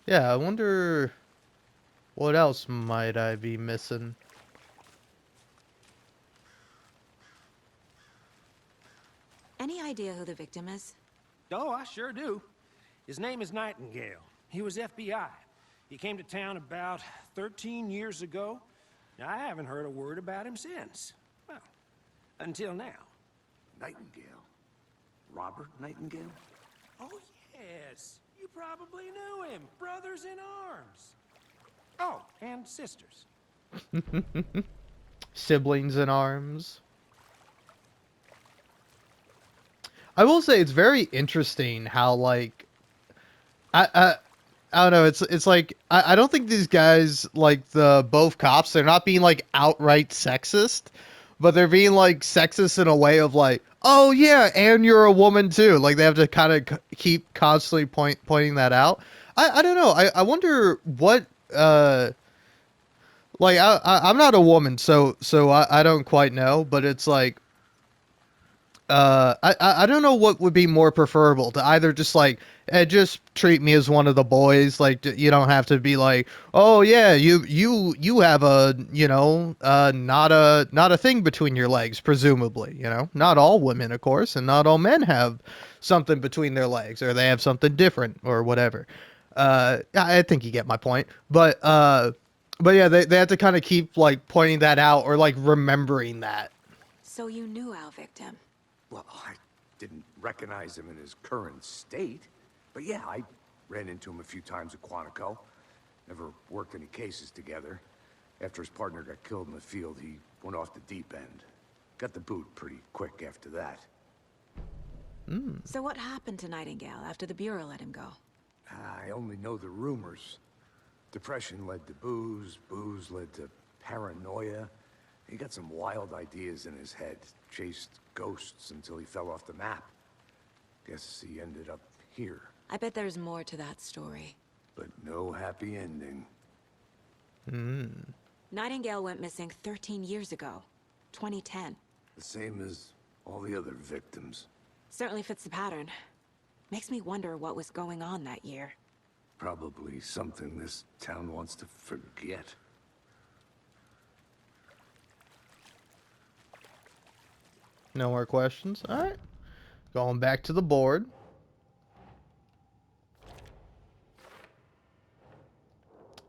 Yeah, I wonder what else might I be missing. Any idea who the victim is? Oh, I sure do. His name is Nightingale. He was FBI. He came to town about 13 years ago. I haven't heard a word about him since. Well, until now. Nightingale. Robert Nightingale? Oh, yes. You probably knew him. Brothers in arms. Oh, and sisters. Siblings in arms. I will say it's very interesting how like I I don't know. It's like I don't think these guys like the both cops. They're not being like outright sexist, but they're being like sexist in a way of like, oh yeah, and you're a woman too. Like they have to kind of keep constantly pointing that out. I don't know. I wonder what like I'm not a woman, so I don't quite know. But it's like I don't know what would be more preferable to either just like just treat me as one of the boys, like you don't have to be like, oh yeah, you have a not a thing between your legs, presumably, not all women of course, and not all men have something between their legs, or they have something different or whatever. I think you get my point, but yeah, they have to kind of keep like pointing that out or like remembering that. So you knew our victim. Well, I didn't recognize him in his current state. But yeah, I ran into him a few times at Quantico. Never worked any cases together. After his partner got killed in the field, he went off the deep end. Got the boot pretty quick after that. So what happened to Nightingale after the Bureau let him go? I only know the rumors. Depression led to booze, booze led to paranoia. He got some wild ideas in his head, chased ghosts until he fell off the map. Guess he ended up here, I bet there's more to that story. but no happy ending. Nightingale went missing 13 years ago, 2010. The same as all the other victims. Certainly fits the pattern. Makes me wonder what was going on that year. Probably something this town wants to forget. No more questions. All right. Going back to the board.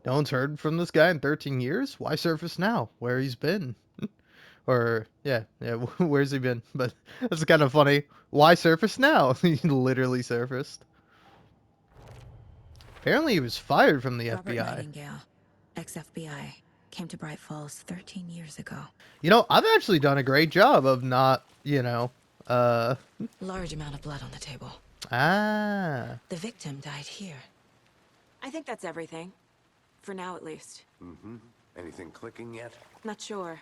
No one's heard from this guy in 13 years. Why surface now? Where he's been? Or yeah, where's he been? But that's kind of funny. Why surface now? He literally surfaced. Apparently, he was fired from the Robert FBI. Nightingale, ex-FBI, came to Bright Falls 13 years ago. I've actually done a great job of not, Large amount of blood on the table. ah. The victim died here. I think that's everything. For now, at least. Anything clicking yet? Not sure.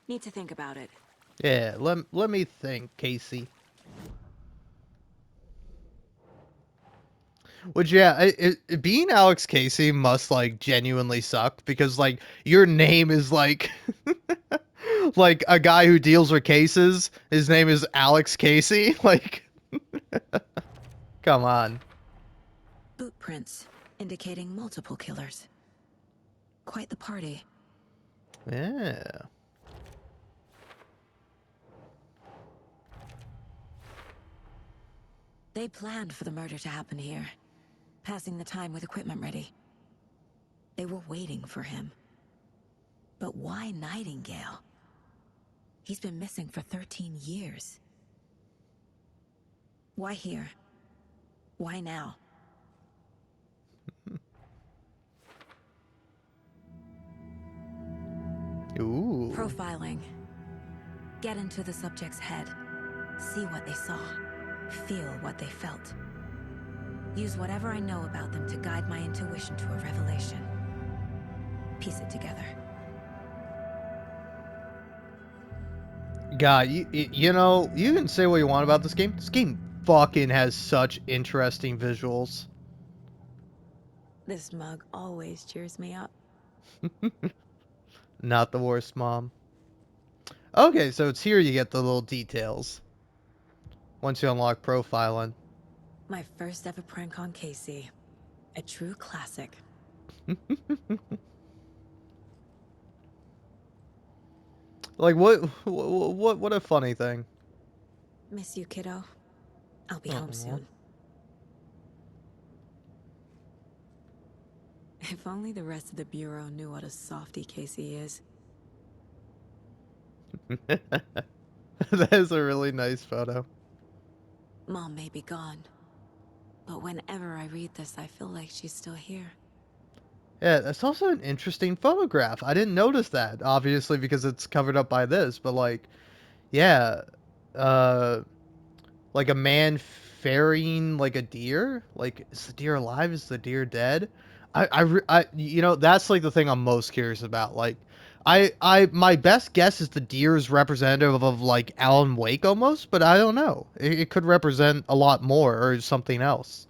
Need to think about it. Yeah, let me think, Casey. Which, yeah, being Alex Casey must, like, genuinely suck, because, like, your name is, like, like, a guy who deals with cases. His name is Alex Casey. Like, come on. Boot prints, indicating multiple killers. Quite the party. Yeah. They planned for the murder to happen here, passing the time with equipment ready. They were waiting for him. But why Nightingale? He's been missing for 13 years. Why here? Why now? Ooh. Profiling. Get into the subject's head. See what they saw. Feel what they felt. Use whatever I know about them to guide my intuition to a revelation. Piece it together. God, you can say what you want about this game. This game fucking has such interesting visuals. This mug always cheers me up. Not the worst, Mom. Okay, so it's here you get the little details. Once you unlock profiling. My first ever prank on Casey. A true classic. Like, what a funny thing. Miss you, kiddo. I'll be home soon. If only the rest of the Bureau knew what a softy Casey is. That is a really nice photo. Mom may be gone, but whenever I read this, I feel like she's still here. Yeah, that's also an interesting photograph. I didn't notice that, obviously, because it's covered up by this, but like, yeah, uh, like a man ferrying like a deer. Like, is the deer alive? Is the deer dead? You know, that's like the thing I'm most curious about. Like, my best guess is the deer is representative of like Alan Wake almost, but I don't know. It could represent a lot more or something else.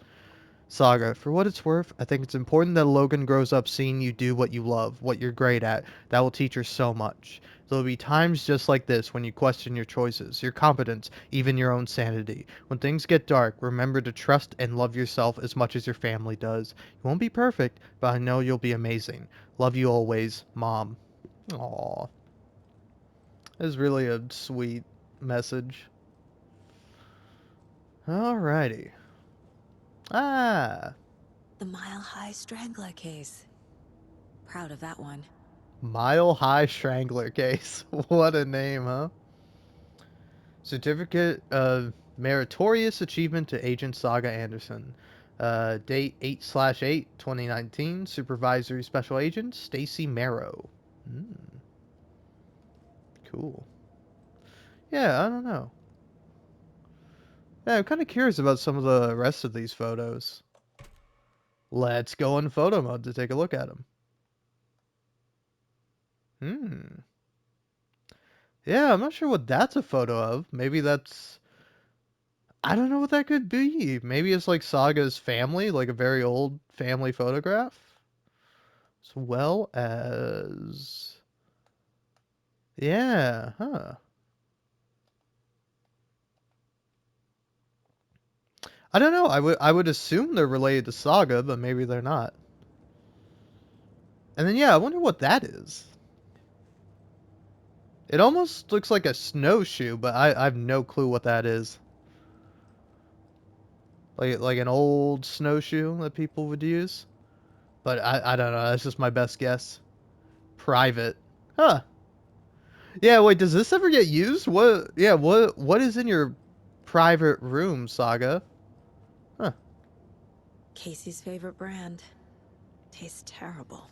Saga, for what it's worth, I think it's important that Logan grows up seeing you do what you love, what you're great at. That will teach her so much. There'll be times just like this when you question your choices, your competence, even your own sanity. When things get dark, remember to trust and love yourself as much as your family does. You won't be perfect, but I know you'll be amazing. Love you always, Mom. Aww. That's really a sweet message. Alrighty. Ah, The Mile High Strangler case. Proud of that one. Mile High Strangler case. What a name, huh? Certificate of Meritorious Achievement to Agent Saga Anderson. Date 8/8, 2019. Supervisory Special Agent Stacy Marrow. Mm, cool. Yeah, I don't know. Yeah, I'm kind of curious about some of the rest of these photos. Let's go in photo mode to take a look at them. Hmm. Yeah, I'm not sure what that's a photo of. Maybe that's... I don't know what that could be. Maybe it's like Saga's family, like a very old family photograph. As well as... Yeah, huh. I don't know. I would assume they're related to Saga, but maybe they're not. And then yeah, I wonder what that is. It almost looks like a snowshoe, but I have no clue what that is. Like an old snowshoe that people would use. But I don't know. That's just my best guess. Private. Huh. Yeah, wait, does this ever get used? What yeah, what is in your private room, Saga? Huh. Casey's favorite brand. Tastes terrible.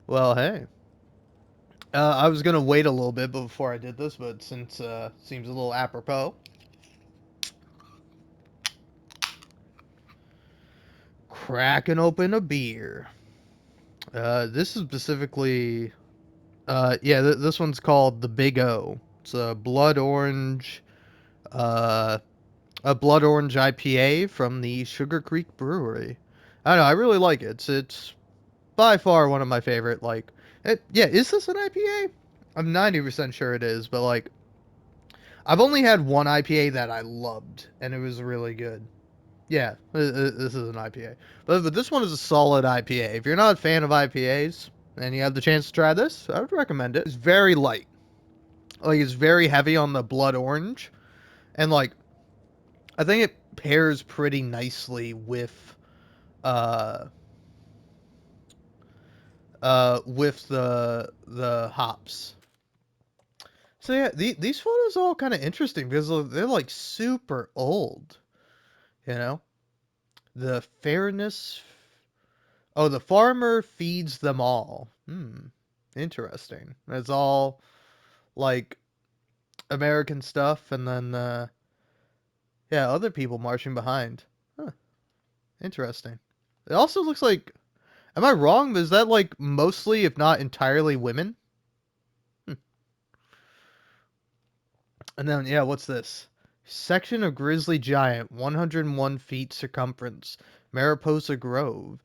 Well, hey. I was gonna wait a little bit before I did this, but since seems a little apropos, cracking open a beer. This is specifically, yeah, this one's called the Big O. It's uh, a blood orange IPA from the Sugar Creek Brewery. I don't know, I really like it. It's by far one of my favorite. Like, yeah, is this an IPA? I'm 90% sure it is, but like, I've only had one IPA that I loved, and it was really good. Yeah, this is an IPA. But this one is a solid IPA. If you're not a fan of IPAs and you have the chance to try this, I would recommend it. It's very light. Like, it's very heavy on the blood orange. And, like, I think it pairs pretty nicely uh, with the hops. So, yeah, these photos are all kind of interesting because they're, like, super old, you know? The fairness. Oh, the farmer feeds them all. Hmm. Interesting. It's all like American stuff, and then yeah, other people marching behind. Huh. Interesting. It also looks like. Am I wrong? Is that like mostly, if not entirely, women? Hmm. And then yeah, what's this? Section of Grizzly Giant, 101 feet circumference, Mariposa Grove.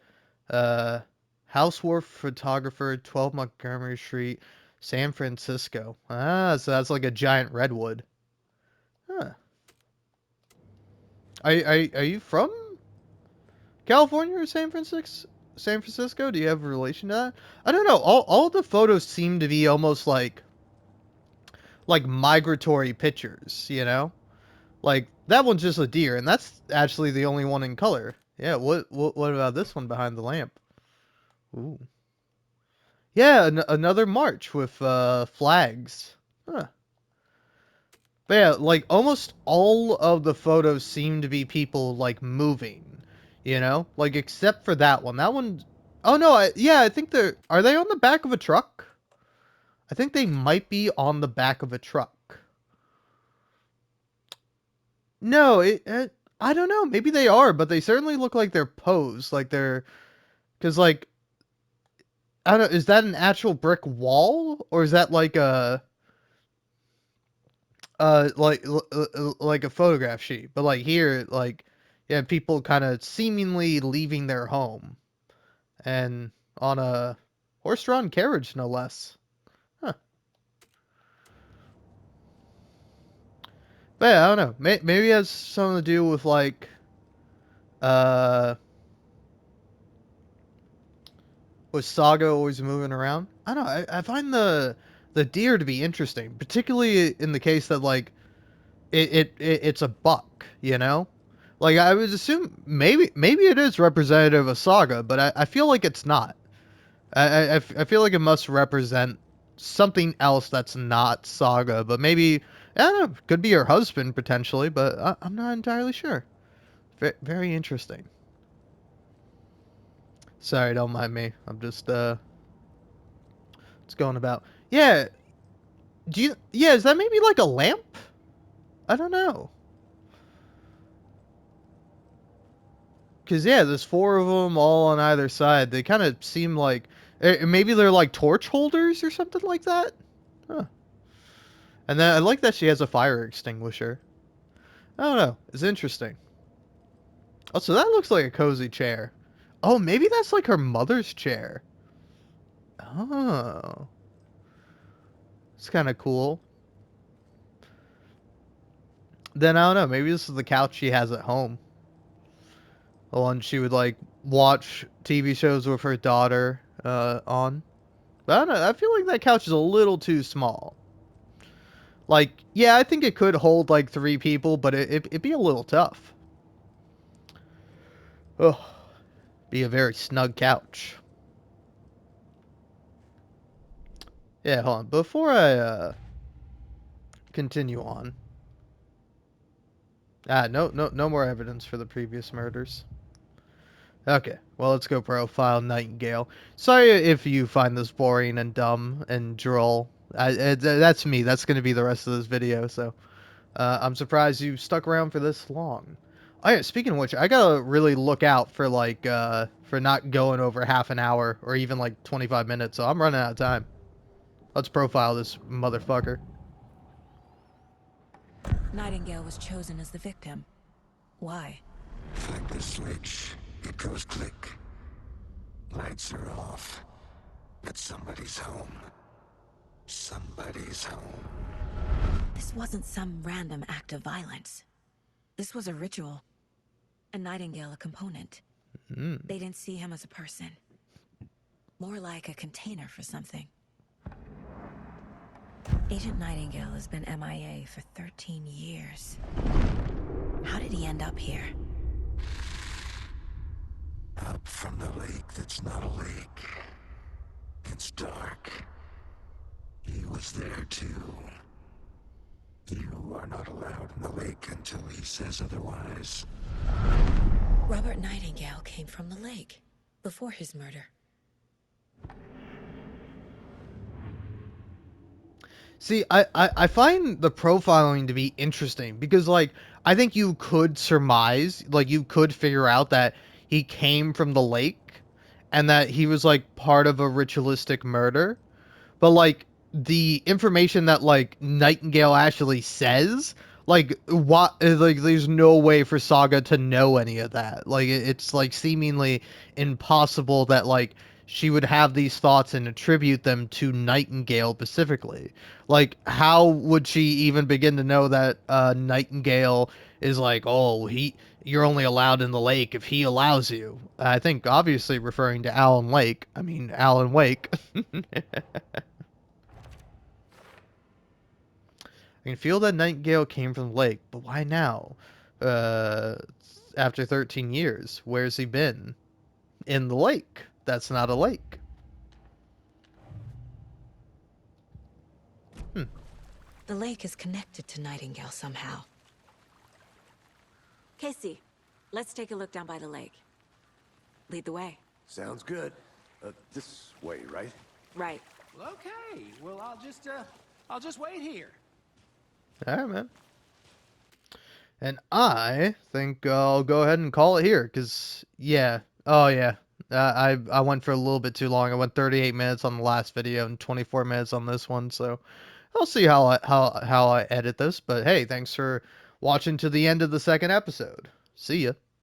Uh, Houseworth photographer, 12 Montgomery Street, San Francisco. Ah, so that's like a giant redwood. Huh. Are you from California or San Francisco? San Francisco? Do you have a relation to that? I don't know. All the photos seem to be almost like migratory pictures, you know? Like that one's just a deer, and that's actually the only one in color. Yeah, what about this one behind the lamp? Ooh. Yeah, another march with flags. Huh. But yeah, like almost all of the photos seem to be people like moving. You know, like except for that one. That one, oh no, yeah, I think they're. Are they on the back of a truck? I think they might be on the back of a truck. No, I don't know. Maybe they are, but they certainly look like they're posed, like they're because like I don't know. Is that an actual brick wall or is that like a like a photograph sheet? But like here, like yeah, people kind of seemingly leaving their home and on a horse-drawn carriage, no less. Huh. But yeah, I don't know. Maybe it has something to do with like uh with Saga always moving around. I don't know. I find the deer to be interesting, particularly in the case that like it's a buck, you know? Like I would assume maybe it is representative of Saga, but I feel like it's not. I feel like it must represent something else that's not Saga, but maybe I don't know, could be her husband potentially, but I'm not entirely sure. Very interesting. Sorry, don't mind me. I'm just it's going about. Yeah, do you? Yeah, is that maybe like a lamp? I don't know. Cause yeah, there's four of them all on either side. They kind of seem like maybe they're like torch holders or something like that. Huh. And then I like that she has a fire extinguisher. I don't know. It's interesting. Oh, so that looks like a cozy chair. Oh, maybe that's like her mother's chair. Oh, it's kind of cool. Then I don't know. Maybe this is the couch she has at home. The one she would like watch TV shows with her daughter on. But I don't know. I feel like that couch is a little too small. Like, yeah, I think it could hold like three people, but it'd be a little tough. Oh, be a very snug couch. Yeah, hold on. Before I continue on. No more evidence for the previous murders. Okay, well, let's go profile Nightingale. Sorry if you find this boring and dumb and droll. That's me. That's going to be the rest of this video, so I'm surprised you stuck around for this long. Oh yeah, speaking of which, I gotta really look out for like for not going over half an hour or even like 25 minutes, so I'm running out of time. Let's profile this motherfucker. Nightingale was chosen as the victim. Why? Flick the switch. It goes click. Lights are off. But somebody's home. Somebody's home. This wasn't some random act of violence. This was a ritual. And Nightingale a component. Mm. They didn't see him as a person. More like a container for something. Agent Nightingale has been MIA for 13 years. How did he end up here? Up from the lake that's not a lake. It's dark. He was there too. You are not allowed in the lake until he says otherwise. Robert Nightingale came from the lake before his murder. See, I find the profiling to be interesting because, like, I think you could surmise, like, you could figure out that he came from the lake and that he was, like, part of a ritualistic murder. But, like, the information that, like, Nightingale actually says, like, what, like, there's no way for Saga to know any of that. Like, it's, like, seemingly impossible that, like, she would have these thoughts and attribute them to Nightingale specifically. Like, how would she even begin to know that Nightingale is like, oh, you're only allowed in the lake if he allows you? I think obviously referring to Alan Lake. I mean, Alan Wake. I can feel that Nightingale came from the lake, but why now? Uh, After 13 years, where's he been? In the lake. That's not a lake. Hmm. The lake is connected to Nightingale somehow. Casey, let's take a look down by the lake. Lead the way. Sounds good. This way, right? Right. Well, okay. Well, I'll just wait here. All right, man. And I think I'll go ahead and call it here, because, yeah. Oh, yeah. I went for a little bit too long. I went 38 minutes on the last video and 24 minutes on this one, so I'll see how I edit this. But hey, thanks for watching to the end of the second episode. See ya.